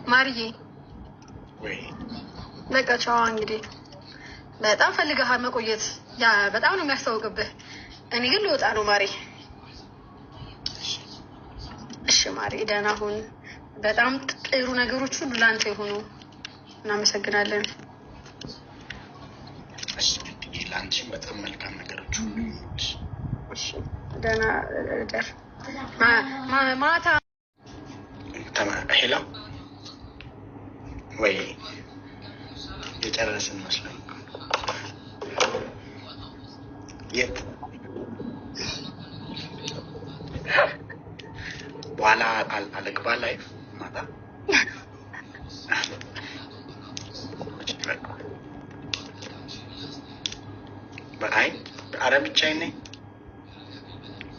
ማርዬ ወይ በቃ ቻው። እንግዲህ በጣም ፈልገሃል መቆየት ያ በጣም ነው የሚያስታውቅብህ። እኔ ግን ልወጣ ነው ማሪ። እሺ ማሪ ደህና ሁን። በጣም ጥሩ ነገሮች ሁሉ ላንተ ይሁኑ። እናመሰግናለን። እሺ ላንቺ በጣም መልካም ነገሮች ሁሉ ይሁንልሽ። እሺ ደህና ደር ማታ ሄሎ ወይ የጨረስን መስሎኝ የት በኋላ አልግባ ላይ ማታ በአይ አረ ብቻዬን ነኝ።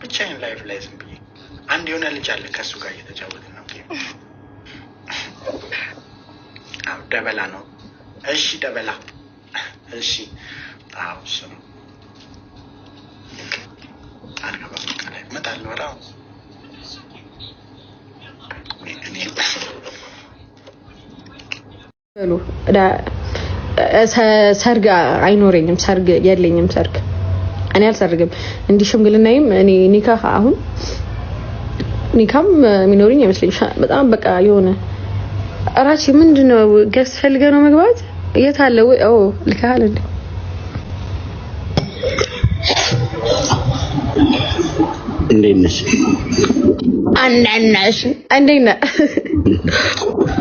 ብቻዬን ላይፍ ላይ ዝም ብዬ አንድ የሆነ ልጅ አለ ከእሱ ጋር እየተጫወትን ነው። ደበላ ነው። እሺ ደበላ እሺ። አዎ እሱ ነው። አልገባም ቃል እመጣለሁ። ኧረ ሰርግ አይኖረኝም። ሰርግ የለኝም። ሰርግ እኔ አልሰርግም። እንዲህ ሽምግልናይም እኔ ኒካህ አሁን ኒካም የሚኖርኝ አይመስለኝም። በጣም በቃ የሆነ እራቺ ምንድነው ገስ ፈልገ ነው መግባት የት አለ ወይ? ኦ ልካል እንዴ እንዴት ነሽ? አንናሽ አንዴና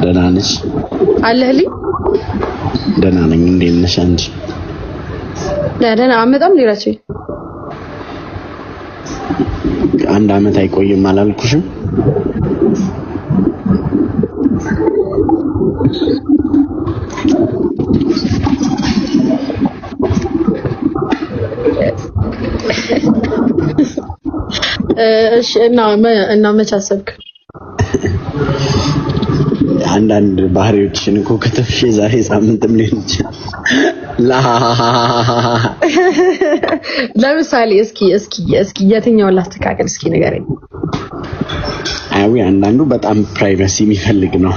ደህና ነሽ? አለህልኝ ደህና ነኝ። እንዴት ነሽ አንቺ? ደህና አመጣም ሊራቺ አንድ አመት አይቆይም አላልኩሽም? እሺ እና መች አሰብክ? አንዳንድ ባህሪዎችን እኮ ከተፍሽ ዛሬ ሳምንትም ሊሆን ይችላል። ለምሳሌ እስኪ የትኛውን ላስተካከል? እስኪ ንገረኝ። አይ አንዳንዱ በጣም ፕራይቬሲ የሚፈልግ ነው።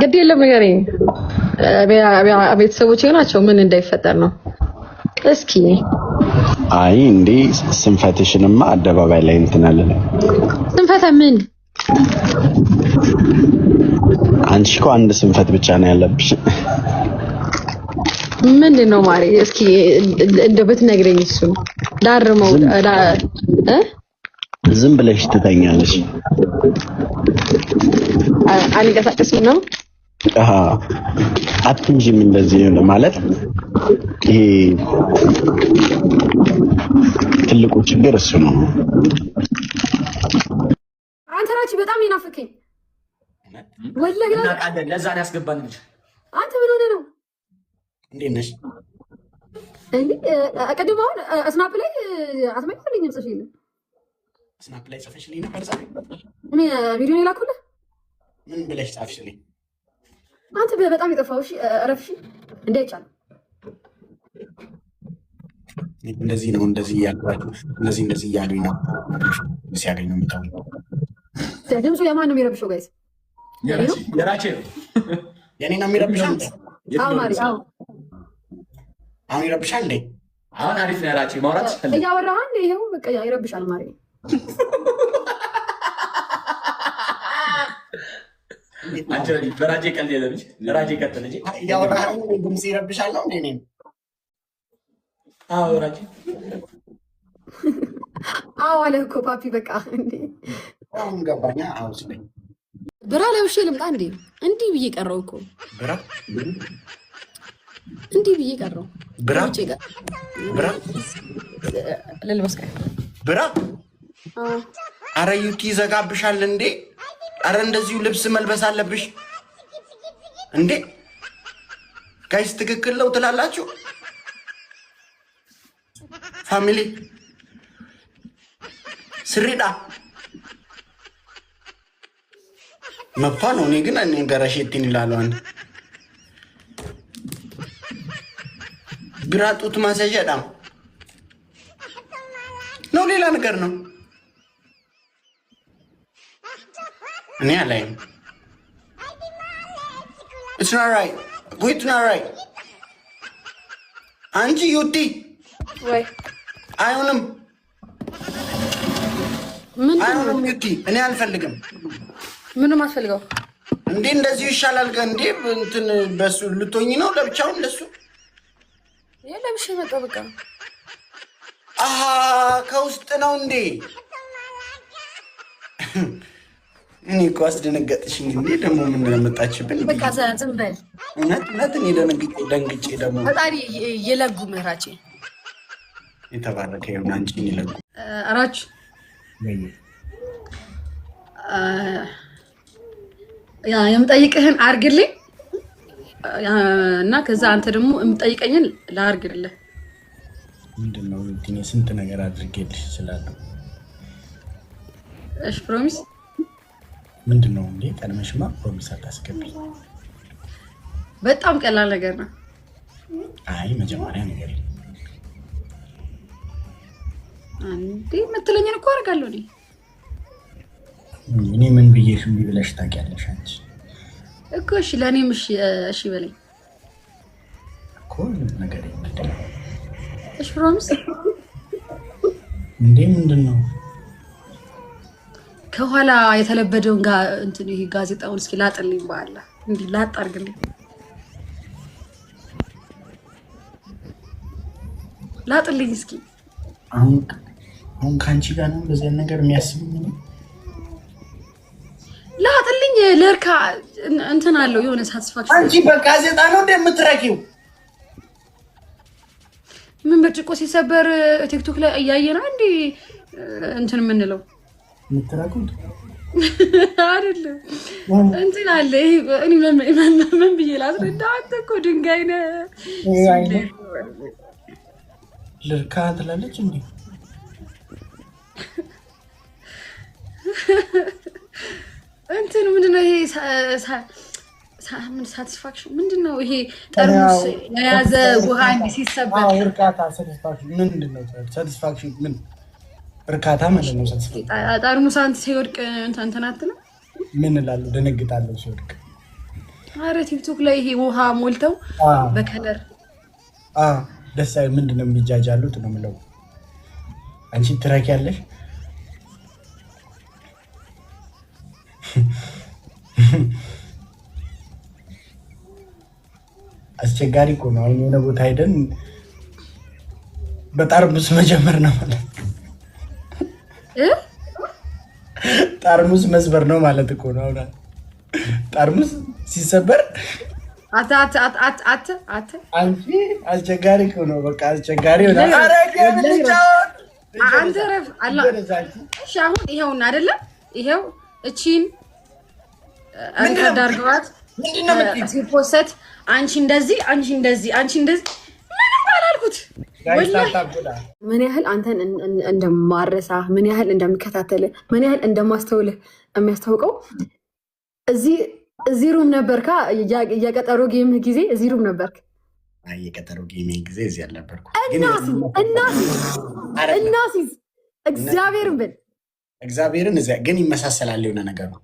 ግድ የለም ንገረኝ። ቤተሰቦቼ ናቸው ምን እንዳይፈጠር ነው። እስኪ አይ እንዴ ስንፈትሽንማ አደባባይ ላይ እንትን አለ። ስንፈታ ምን? አንቺ እኮ አንድ ስንፈት ብቻ ነው ያለብሽ። ምንድን ነው ማሪ? እስኪ እንደው ብትነግረኝ። እሱ ዳርመው ዝም ብለሽ ትተኛለሽ። አንቀሳቀስም ነው አትንጂም እንደዚህ ማለት ይሄ ትልቁ ችግር እሱ ነው። አንተ ራቺ በጣም ይናፍከኝ ወላሂ እናቃለን። ለዛ ነው ያስገባንልሽ። አንተ ምን ሆነ ነው? እንዴት ነሽ? እንዴ አቀድም አሁን ስናፕ ላይ አትመጣልኝም። ጽፈሽልኝ ስናፕ ላይ ጽፈሽልኝ ነበር ዛሬ። እኔ ቪዲዮ ላይ ላኩልህ። ምን ብለሽ ጻፍሽልኝ? አንተ በጣም የጠፋው። እሺ እረፍሽ እንዳይቻል እንደዚህ ነው እንደዚህ ያልኳችሁ እንደዚህ እያሉኝ ነው ሲያገኙ የሚታው። ድምፁ የማን ነው የሚረብሸው? ጋይስ የራቼ ነው። የኔ ነው የሚረብሸው። አዎ ማሪ አዎ አሁን ይረብሻል እንዴ? አሁን አሪፍ ነው። የራቼ ማውራት እያወራህ አንዴ ይሄው በቃ ይረብሻል ማሪ። አንቺ በራጄ ቀልድ የለም እንጂ ራጄ ቀጥል እንጂ እያወራህ ድምጽ ይረብሻል ነው እንዴ? እኔ አዎ ራጄ አዎ አለ እኮ ፓፒ በቃ እንዴ አሁን ገባኛ። አዎ ስለኝ ብራ ላይ ውሽ ልምጣ እንዴ? እንዲህ ብዬ ቀረው እኮ ብራ እንዲህ ብዬ ቀረው ብራ ብራ ለልበስ ብራ አረ ዩቲ ዘጋብሻል እንዴ? አረ እንደዚሁ ልብስ መልበስ አለብሽ እንዴ? ጋይስ ትክክል ነው ትላላችሁ? ፋሚሊ ስሪዳ መብቷ ነው። እኔ ግን እኔ ገረሽቲን ይላልዋን ግራጡት ማሰጀዳም ነው ሌላ ነገር ነው እኔ አላይም። It's not right. It's not right. አንቺ ዩቲ ወይ አይሆንም ምንድነው ዩቲ እኔ አልፈልግም። ምንም አስፈልገው እንዴ እንደዚህ ይሻላል እንዴ እንትን በሱ ልቶኝ ነው ለብቻው እንደሱ የለብሽ መጣው በቃ አሃ ከውስጥ ነው እንዴ እኔ እኮ አስደነገጥሽኝ እንዴ ደግሞ ምን እንደመጣችብኝ በቃ ዝም በል እውነት እኔ ደንግጬ ደግሞ ፈጣሪ የለጉ ምህራቼ የተባረከ ይሁን አንቺን ይለጉ አራች ያ የምጠይቅህን አርግልኝ እና ከዛ አንተ ደግሞ የምጠይቀኝን ላርግልህ ምንድነው እንዴ ስንት ነገር አድርጌልሽ ይችላል እሺ ፕሮሚስ ምንድነው እንዴ ቀድመሽማ ፕሮሚስ አታስገቢ በጣም ቀላል ነገር ነው አይ መጀመሪያ ነገር አንዴ መተለኝን እኮ አርጋለሁ እኔ ምን ብዬሽ ምን ብለሽ ታውቂያለሽ አንቺ እኮ እሺ ለኔም እሺ በለኝ እኮ ነገር ምንድነው እሺ ፕሮሚስ እንዴ ምንድነው ከኋላ የተለበደውን እንትን ይሄ ጋዜጣውን እስኪ ላጥልኝ በኋላ እንዴ ላጥ አርግልኝ ላጥልኝ እስኪ አሁን ካንቺ ጋር ነው በዚህ ነገር የሚያስብኝ ላጥልኝ ለርካ እንትን አለው የሆነ ሳቲስፋክሽን አንቺ በጋዜጣ ነው እንደምትረኪው ምን በጭቆ ሲሰበር ቲክቶክ ላይ እያየና እንዴ እንትን ምንለው ምትራቁት አይደለም እንትን አለ እኔ ምን ብዬ ላስረዳ አንተ እኮ ድንጋይ ነህ ልርካ ትላለች እንዴ እንትን ምንድነው ይሄ ሳቲስፋክሽን ምንድነው ይሄ ጠርሙስ የያዘ ውሃ ሲሰበር እርካታ ሳቲስፋክሽን ምንድነው ሳቲስፋክሽን ምን እርካታ ማለት ነው ሳቲስፋክሽን ጠርሙስ አንተ ሲወድቅ እንትን አትልም ምን እላለሁ ደነግጣለሁ ሲወድቅ አረ ቲክቶክ ላይ ይሄ ውሃ ሞልተው በከለር ደስ አይል ምንድነው የሚጃጃሉት ነው የምለው አንቺ ትረኪያለሽ አስቸጋሪ እኮ ነው አሁን የሆነ ቦታ ሄደን በጠርሙስ መጀመር ነው ማለት ጠርሙስ መስበር ነው ማለት እኮ ነው አሁን ጠርሙስ ሲሰበር አንቺ አስቸጋሪ እኮ ነው በቃ አስቸጋሪ ነው ኧረ አንተ ረፍ አላ እሺ አሁን ይሄውና አይደለም ይሄው እቺን አንተ ዳርገዋት ምንድነው ሲፖስት አንቺ እንደዚህ ምንም አላልኩት ምን ያህል አንተን እንደማረሳ ምን ያህል እንደምከታተል ምን ያህል እንደማስተውልህ የሚያስታውቀው እዚህ ሩም ነበርካ የቀጠሮ ጌም ጊዜ እዚህ ሩም ነበርክ አይ የቀጠሮ ጌም ጊዜ እዚህ አልነበርኩ እናሲ እግዚአብሔርን እዚያ ግን ይመሳሰላል የሆነ ነገር ነው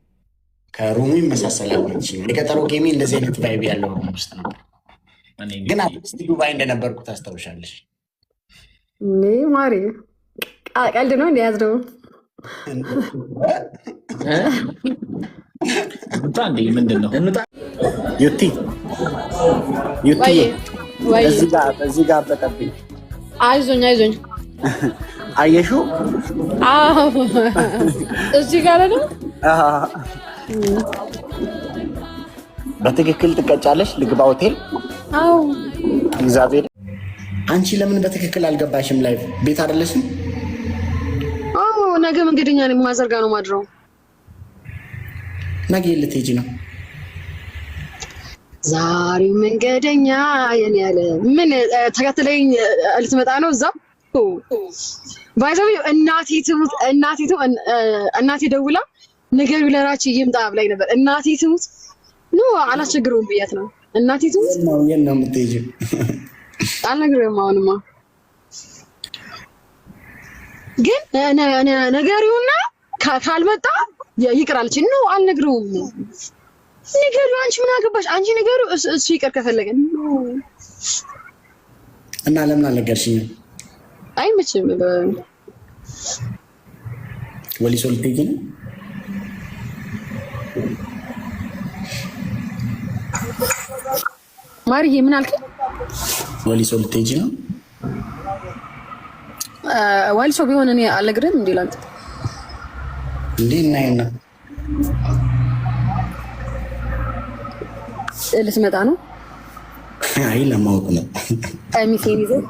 ከሩሙ ይመሳሰላል የቀጠሮ ጌሜ እንደዚህ አይነት ቫይብ ያለው ሩም ውስጥ ነበር ግን አትስቲ ዱባይ እንደነበርኩ ታስታውሻለሽ ማሪ ቀልድ ነው እንደያዝነው እንዴ ምንድነው ዩቲ እዚህ ጋር በጠብኝ አይዞኝ አየሹ እዚህ ጋር ነው በትክክል ትቀጫለሽ ልግባ ሆቴል አዎ እግዚአብሔር አንቺ ለምን በትክክል አልገባሽም ላይቭ ቤት አይደለሽም አዎ ነገ መንገደኛ ነኝ ማዘርጋ ነው ማድረው ነገ ልትሄጂ ነው ዛሬ መንገደኛ የኔ ያለ ምን ተከትለኝ ልትመጣ ነው እዛው ባይዘው እናቴ ደውላ ነገር ለራቺ ይምጣ ብላኝ ነበር እናቴ ትሙት ነው አላስቸግረውም ብያት ነው እናቴ ትሙት ነው የኔ የምትሄጂው አልነግረውም አሁንማ ግን ነገሪውና ካልመጣ ይቅር አለችኝ። ነው አልነግረውም። ንገሪው አንቺ ምን አገባሽ? አንቺ ንገሪው እሱ ይቅር ከፈለገ እና ለምን አልነገርሽኝም? አይመችም። ወሊሶ ልትሄጂ ነው? ማርዬ ምን አልከኝ? ወሊሶ ልትሄጂ ነው? ወሊሶ ቢሆን እኔ አልነግርህም እንዴ ላንተ እንዴ? እናይና ልትመጣ ነው? አይ ለማወቅ ነው። ቀሚሴን ይዘህ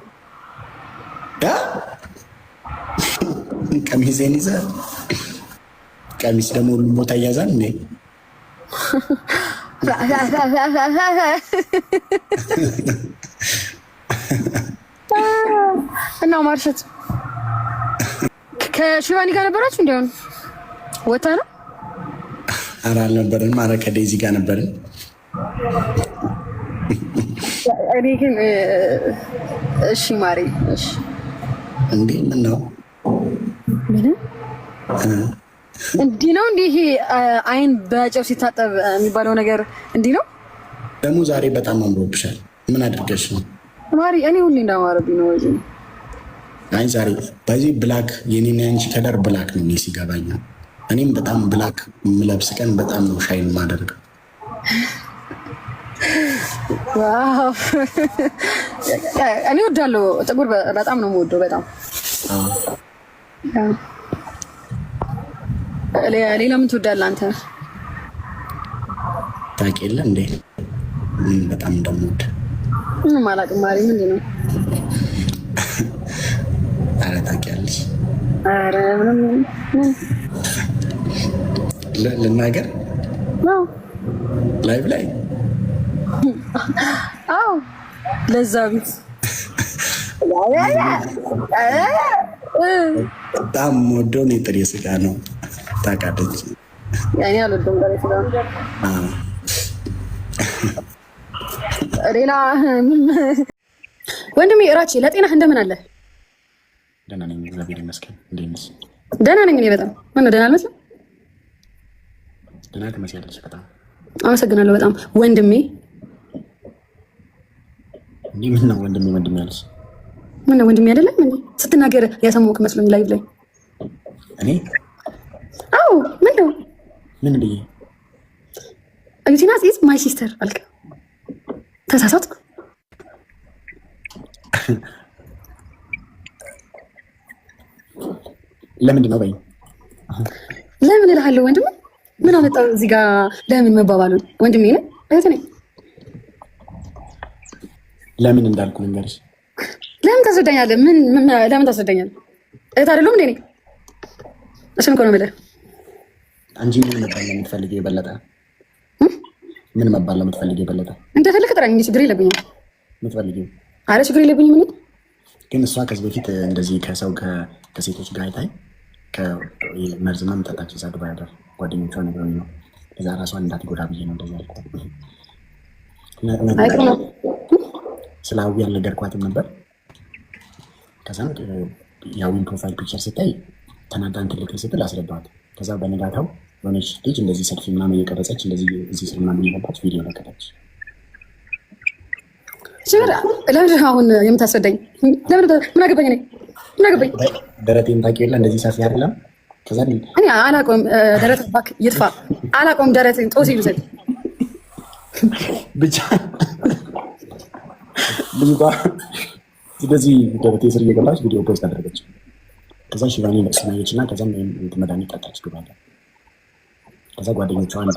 ቀሚሴን ይዘህ ቀሚስ ደግሞ ሁሉም ቦታ እያዛል እንዴ? እና ማርሸት ከሽባኒ ጋር ነበራችሁ? እንዲያውም ወታ ነው? ኧረ አልነበርንም። ኧረ ከዴዚ ጋር ነበርን። እኔ ግን እሺ ማሪ እሺ። እንዴ ምን ነው? ምንም እንዲህ ነው እንዲህ አይን በጨው ሲታጠብ የሚባለው ነገር እንዲህ ነው። ደግሞ ዛሬ በጣም አምሮብሻል። ምን አድርገሽ ነው ማሪ? እኔ ሁሌ እንዳማረብኝ ነው ወይ? አይ ዛሬ በዚህ ብላክ የኔና ያንቺ ከለር ብላክ ነው ሲገባኝ። እኔም በጣም ብላክ የምለብስ ቀን በጣም ነው ሻይን ማደርገው። ዋው እኔ ወዳለሁ ጥቁር በጣም ነው የምወደው። በጣም ሌላ ምን ትወዳለህ አንተ? ታውቂ የለ እንዴ በጣም እንደምወድ? ምንም አላውቅም ማሪ። ምንድን ነው? ኧረ ታውቂያለሽ። ኧረ ምንም ልናገር ነው ላይቭ ላይ አዎ ለዛ ቤት በጣም ወደው የጥሬ ስጋ ነው ታውቃለች። ያኔ አልወደውም ጥሬ ስጋ። ሌላ ወንድሜ እራቼ ለጤናህ እንደምን አለ? ደህና ነኝ እግዚአብሔር ይመስገን። እንዴት ነሽ? ደህና ነኝ እኔ በጣም። ምነው ደህና አልመስልም? ደህና ትመስያለሽ በጣም። አመሰግናለሁ በጣም ወንድሜ። እንዴ ምን ነው ወንድሜ ወንድሜ ያለሽ? ምን ነው ወንድሜ አይደለም እንዴ? ስትናገር ያሰማሁህ መስሎኝ ላይቭ ላይ። እኔ አዎ ምን ነው ምን ብዬ? ዩቲናስ ኢዝ ማይ ሲስተር አልክ። ተሳሳትኩ? ለምንድን ነው በይ? ለምን እልሃለሁ ወንድሜ። ምን አመጣው እዚህ ጋር ለምን መባባሉን? ወንድሜ ነህ እህት ነኝ። ለምን እንዳልኩ ልንገርሽ። ለምን ታስረዳኛለህ? ለምን ታስረዳኛለህ? እህት አይደለሁም እንዴ? እሱን እኮ ነው የምልህ። አንቺ ምን መባል ነው የምትፈልጊው የበለጠ? ምን መባል ነው የምትፈልጊው የበለጠ? እንደፈለክ ጥራኝ እንጂ ችግር የለብኝም። የምትፈልጊው? ኧረ ችግር የለብኝም። ምን ግን እሷ ከዚህ በፊት እንደዚህ ከሰው ከሴቶች ጋር አይታይ ከመርዝማ የምጠጣች እዛ ዱባይ ሀገር ጓደኞቿ ነገሩኝ ነው። እዛ ራሷን እንዳትጎዳ ብዬ ነው እንደዛ ያልኩት። ስለ ሀዊ አልነገርኳትም ነበር። ከዛም የሀዊን ፕሮፋይል ፒክቸር ስታይ ተናዳን ትልቅ ስትል አስረዳኋት። ከዛ በነጋታው የሆነች ልጅ እንደዚህ ሰልፊ ምናምን እየቀረጸች እንደዚህ እዚህ ስር ምናምን እየገባች ቪዲዮ ለቀቀች። ለምንድን አሁን የምታስረዳኝ? ምን አገባኝ? ምን አገባኝ? ደረቴን ታውቂው የለ እንደዚህ ሰፊ አይደለም። ከዛ እኔ አላውቀውም። ደረት እባክህ ይጥፋ። አላውቀውም። ደረቴን ጦስ ይሉዘል ብቻ ልጅቷ እንደዚህ ደረቴ ስር እየገባች ቪዲዮ ፖስት አደረገች። ከዛ ሽባኒ ለቅሶ ናየች እና ከዛም መድኃኒት ጠጣች ግባለ። ከዛ ጓደኞቿ አንዱ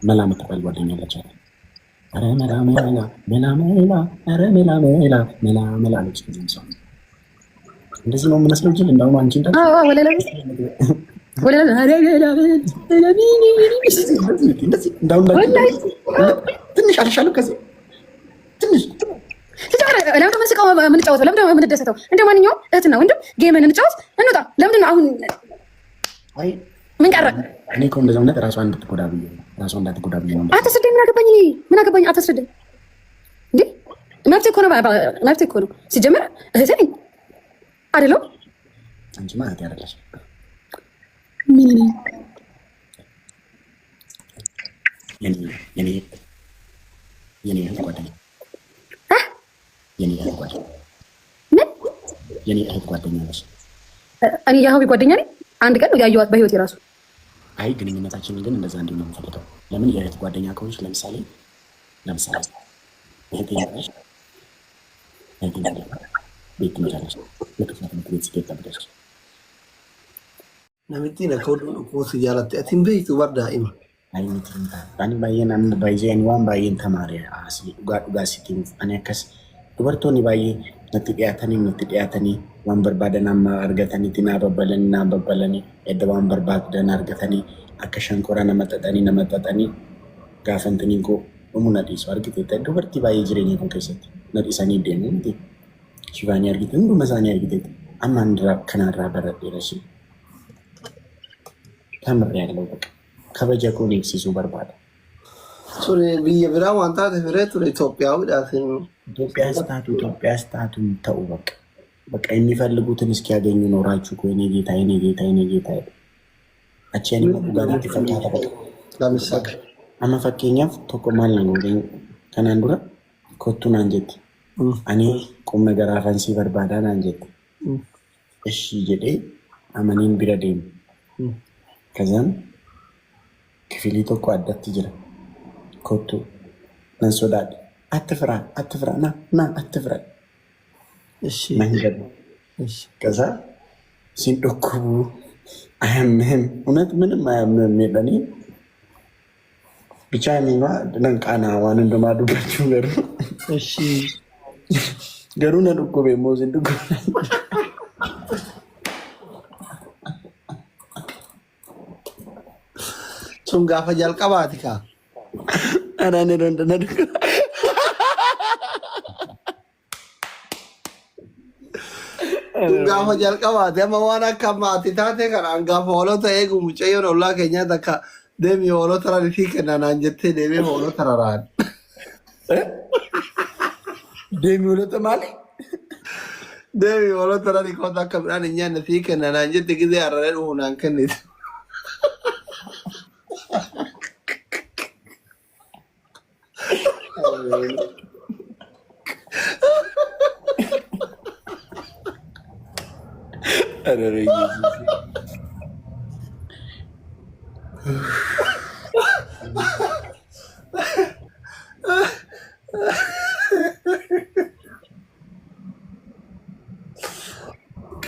መላ የምትባል ጓደኛ አለቻት። ኧረ መላ መላ መላ መላ ኧረ መላ መላ መላ መላ አለች። ከዚህም ሰው እንደዚህ ነው የምመስለው ጅል እንዳሁኑ አንቺ ትንሽ አልሻለሁ ከዚህ ትንሽ ለምንድን ነው መስቀው የምንጫወተው? ለምንድን ነው የምንደሰተው? እንደ ማንኛውም እህትና ወንድም ጌምን እንጫወት እንውጣ። ለምንድን ነው አሁን ምን ቀረ? እኔ እኮ እንደዚያ እውነት ራሷን እንድትጎዳ ብዬ ነው። ራሷን እንዳትጎዳ ብዬ ነው። አታስረዳኝ። ምን አገባኝ? ምን አገባኝ? አታስረዳኝ እንዴ! መብቴ እኮ ነው። መብቴ እኮ ነው። ሲጀመር እህቴ ነኝ አይደለም? አንቺማ እህቴ አይደለሽ። ምን የኔ እህት ጓደኛ የኔ እህት ጓደኛ ምን የኔ እህት ጓደኛ ነች። እኔ የሀዊ ጓደኛ ነኝ። አንድ ቀን ያየኋት በህይወት የራሱ አይ ግንኙነታችንን ግን እንደዛ እንዲሆን ነው የምፈልገው። ለምን የእህት ጓደኛ ከሆነች ለምሳሌ እህቴ ነሽ ቤት ትመጫለች። ልክ ትምህርት ቤት ስትሄድ ጠብቀሽ namichi na koos jaalatti atiin beektu bar daa'ima. Ani baay'een amma baay'een waan baay'een tamaare asii dhugaa sitiin ani akkas dubartoonni baay'ee natti dhiyaatanii waan barbaadan amma argatanitti naa babbalanii edda waan barbaadan argatanii akka shankoraa nama xaxanii gaafantanii koo dhumuu na dhiisu argite dubartii baay'ee jireenya kan keessatti na dhiisanii deemu miti shifaanii argite hunduma isaanii argite amma kanarraa baradheera shi ተምሬያለሁ። በቃ ከበጀኩን ኤክሲሱ በርባዳ ሱሪ ብዬ ብራ ዋንታ ተፈረቱ ለኢትዮጵያው ዳስን ኢትዮጵያ ስታቱ ተው በቃ የሚፈልጉትን እስኪያገኙ ኖራችሁ ኮኔ ጌታ አቸኒ ጋር ተፈታታ በቃ ለምሳሌ አመፈከኛፍ ተቆማል ነው ከናንዱራ ኮቱን አንጀት አኔ ቁም ነገር አፈንሲ በርባዳን አንጀት እሺ ጀዴ አመኒን ቢረዴም ከዛም ክፍሊ ተቆ አዳት ይጅራ ኮቱ ነንሶዳድ አትፍራ ና አትፍራ እሺ መንገድ እሺ ከዛ ሲንዶኩቡ አያምህም እውነት ምንም አያምህም የለኔ ብቻ እኔማ ደንቃና ዋን እንደማዱባችሁ ገሩ እሺ ገሩ ነዱኮ በሞዝ እንዱኮ sun gaafa jalqabaati ka anane nadu sun gaafa jalqabaati amma waan akka maati taate kanaan gaafa hoolota eegu mucayyoon ollaa keenyaa takka deemi hoolota raritii kennanaan jettee deemee hoolota raraan deemi hoolota maali deemi hoolota rarii koota akka midhaan hin nyaanne sii kennanaan jette gizee hararee dhuunaan kennitu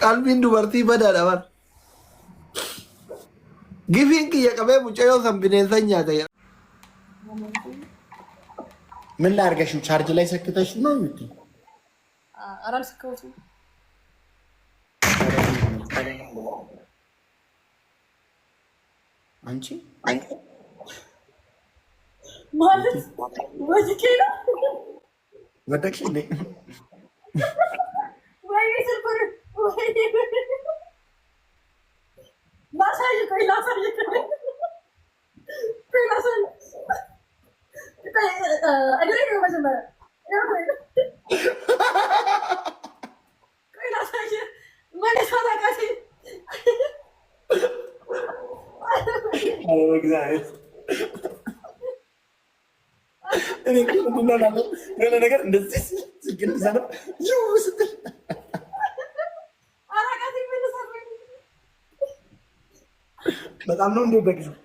qalbiin dubartii badaadha bar gifiin kiyya qabee mucayyoo san bineensan nyaata ምን ላድርገሽ? ቻርጅ ላይ ሰክተሽ ነው እንዴ? አራል ሰከውት አንቺ ማለት ወጅኬ ነው ወደቅሽ እንዴ? ወይ ስልኩን ወይ ማሳጅ ቆይ ላሳጅ أدري إنه مجمع. كوي لا ساجي ما نسمع كاسي. أنا بقزعل. أنا كنا نقدر ندرس سكين زنا يوس. أنا كاسي من السفر. بس أنا نو بقزعل.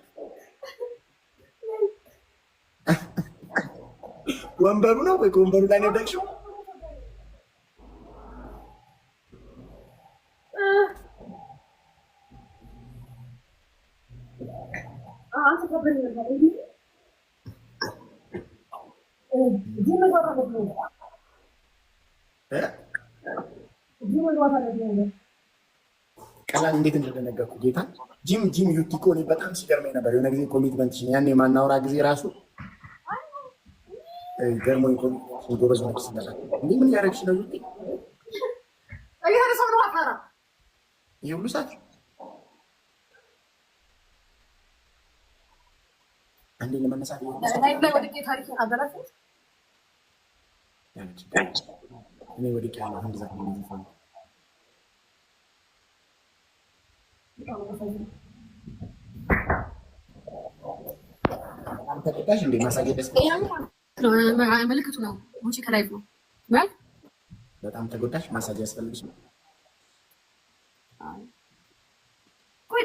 ወንበሩ ነው ወይ ወንበሩ ላይ ነው ደክሽው? ቀላል እንዴት እንደደነገርኩ ጌታ ጂም ዩቲኮ እኔ በጣም ሲገርመኝ ነበር። የሆነ ጊዜ ኮሚትመንት ያኔ የማናወራ ጊዜ ራሱ ገርሞኝ ጎበዝ ነው ሲነሳ እንዴ ምን ያደረግሽ ነው ዩቲ أيها الرسول وفارا ይሁሉ ሰዓት አንዴ ለመነሳት أنا يبلغ ودك تاريخ أدرسه እኔ ወድቄ ያለው አንድ ዛሬ ነው ይፋል ተቆጣሽ እንዴ? ማሳጅ ደስ ነው ምልክቱ ነው። ውጪ ከላይ ነው ማለት በጣም ተጎዳሽ። ማሳጅ ያስፈልግሽ ነው። ቆይ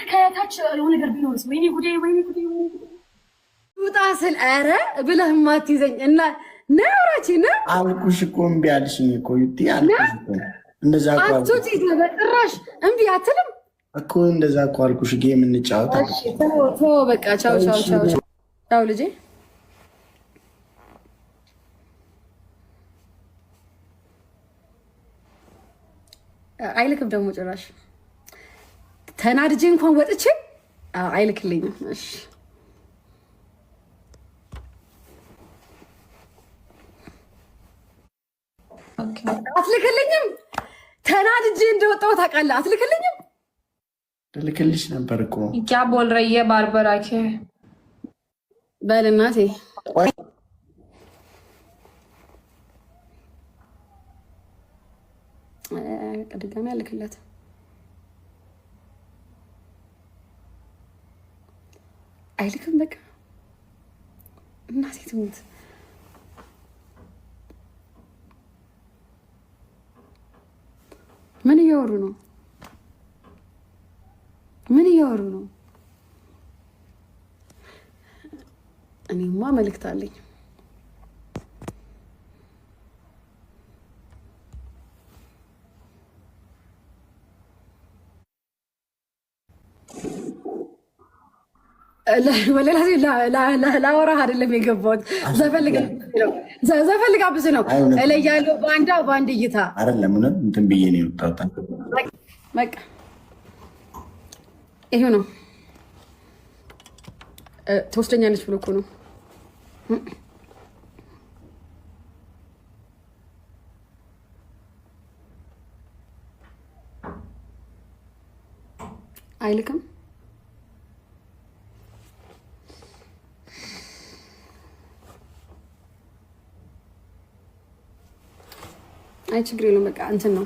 ከታች የሆነ ነገር ቢኖርስ? ወይኔ ጉዴ ውጣ ስል ኧረ ብለህ ማትይዘኝ እና ነውራቺ ነው አልኩሽ እኮ እምቢ አልሽኝ እኮ ዩቲ አልኩሽ እኮ እንደዛ እኮ አትውጪ በጭራሽ እምቢ አትልም እኮ እንደዛ እኮ አልኩሽ። ጌም እንጫወት አልኩሽ። ተው በቃ ቻው ልጄ። አይልክም ደግሞ ጭራሽ ተናድጄ እንኳን ወጥቼ አይልክልኝም። እሺ አትልክልኝም። ተናድጄ እንደወጣሁ ታውቃለህ። አትልክልኝም። ልክልሽ ነበር እኮ क्या बोल रही है बार-बार आके በል እናቴ ድጋሚ አልክለት። አይልክም በቃ እናቴ ትሙት። ምን እያወሩ ነው? እኔማ መልእክት አለኝ። ላወራህ አይደለም የገባሁት። ዘፈልግ አብዝ ነው እለያለሁ። በአንድ እይታ አይደለም እውነት እንትን ብዬ ነው የወጣሁት። በቃ ይሄው ነው። ትወስደኛለች ብሎ እኮ ነው። አይልክም። አይ ችግር የለውም። በቃ እንትን ነው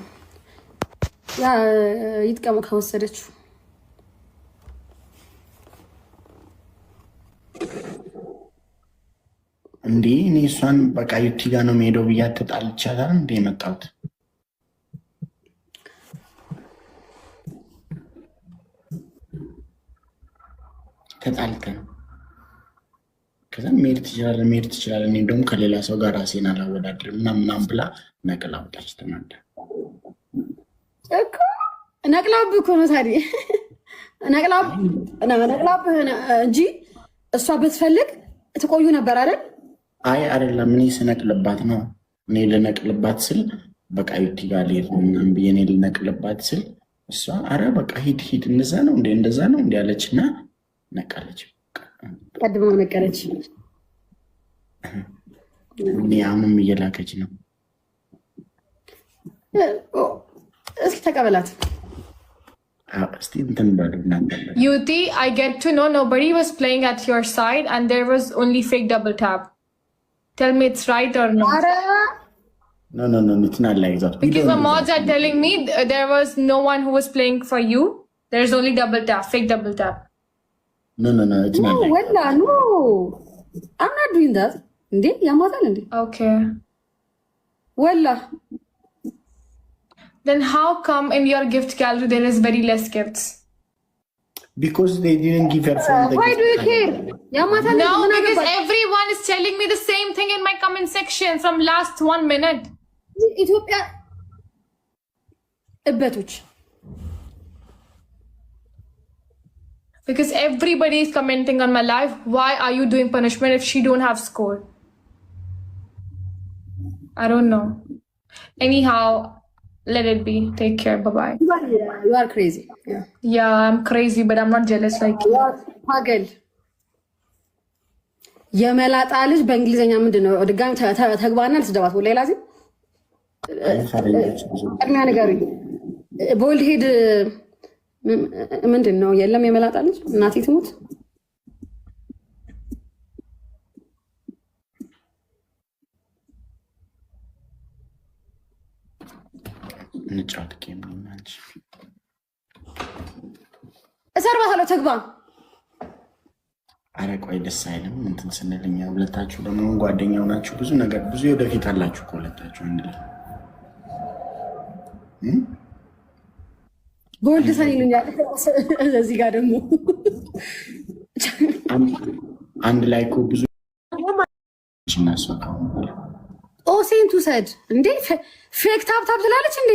ያ ይጥቀሙ ከወሰደችው እንዴ እኔ እሷን በቃ ዩቲ ጋር ነው የምሄደው ብያት ተጣልቻታል እንዴ የመጣሁት። ተጣልተን ከዛ መሄድ ትችላለህ እኔ እንደውም ከሌላ ሰው ጋር ራሴን አላወዳድርም ምናምን ብላ ነቅላ አውጣች። ተናዳ እኮ ነቅላብህ እኮ ነው ታዲያ ነቅላብህ እንጂ እሷ ብትፈልግ ትቆዩ ነበር አይደል? አይ አይደለም፣ እኔ ስነቅልባት ነው። እኔ ልነቅልባት ስል በቃ ዩቲ ጋር ልሄድ ነው ምናምን ብዬ እኔ ልነቅልባት ስል እሷ አረ በቃ ሂድ እንደዛ ነው እንዴ አለች እና ነቃለች። ቀድማ ነቀለች። እኔ አሁንም እየላከች ነው። እስኪ ተቀበላት። Yuti, I get to know nobody was playing at your side and there was only fake double tap. Tell me it's right or not. No, it's not like that. Because the mods are telling me there was no one who was playing for you. There's only double tap, fake double tap. No, it's not like that. No, I'm not doing that. Okay. Wallah. Then how come in your gift gallery there is very less gifts? Because they didn't give her phone. Why do you care? No, because everyone is telling me the same thing in my comment section from last 1 minute. Ethiopia. Because everybody is commenting on my live. Why are you doing punishment if she don't have score? I don't know. Anyhow, let it be. Take care. Bye-bye. You are crazy. Yeah, I'm crazy, but I'm not jealous like you. Pagel. የመላጣ ልጅ በእንግሊዘኛ ምንድነው? ድጋሚ ተግባና ልትደባት ወላ ላዚም ቅድሚያ ንገሩኝ። ቦልድ ሄድ ምንድን ነው? የለም የመላጣ ልጅ እናቴ ትሙት። እንጫወት ጌም ነው ማለት እሰርባታለሁ። ተግባ አረ ቆይ ደስ አይልም እንትን ስንልኛ ሁለታችሁ ደግሞ ጓደኛው ናችሁ። ብዙ ነገር ብዙ ወደፊት አላችሁ ሁለታችሁ አንድ ላይ ጎልድ ሰን ይሉኛል። እዚህ ጋር ደግሞ አንድ ላይ እኮ ብዙ ኦሴንቱ ሰድ እንዴ ፌክ ታፕታፕ ትላለች እንዴ?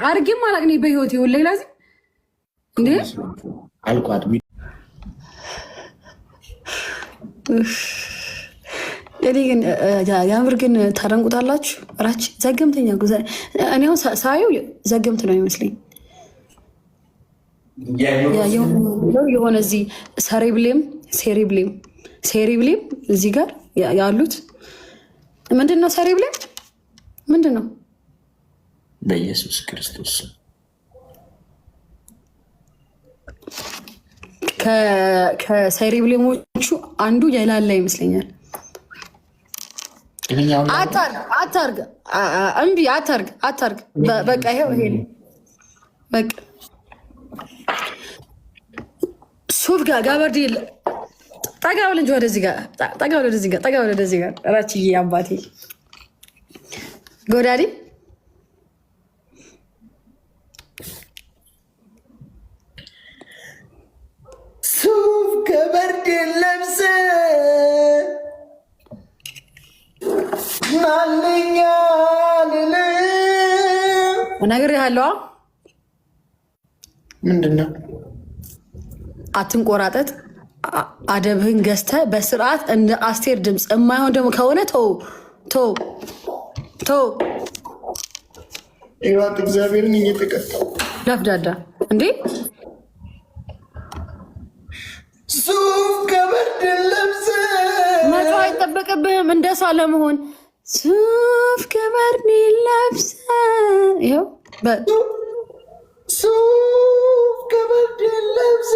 አርጌም አላቅኔ በህይወት ይሁን ሌላ ዚ እንዴ አልቋት እኔ ግን ያምር ግን ታደንቁታላችሁ። ራች ዘገምተኛ እኔ አሁን ሳየው ዘገምት ነው ይመስለኝ። የሆነ እዚህ ሴሪብሌም እዚህ ጋር ያሉት ምንድን ነው? ሴሪብሌም ምንድን ነው? በኢየሱስ ክርስቶስ ከሴሪብሌሞቹ አንዱ የላላ ይመስለኛል። አታርግ እምቢ አታርግ። በቃ ይሄው ይሄ በቃ ሱፍ ጋር ጋበርዲ ጠጋ በል እንጂ ወደዚህ ጋር ራችዬ አባቴ ጎዳዲ ሱፍ ከበርድ ለብሰ ናልኛል ነግሬሃለሁ። ምንድን ነው? አትንቆራጠጥ። አደብህን ገዝተህ በስርዓት እንደ አስቴር ድምፅ የማይሆን ደግሞ ከሆነ ተው። ይዋት እግዚአብሔርን እየተቀጣው ለፍዳዳ እንዴ ሱፍ ከበርድ ለብሰ መተው አይጠበቅብህም እንደሷ ለመሆን። ሱፍ ከበርድ ለብሰ ይኸው ሱፍ ከበርድ ለብሰ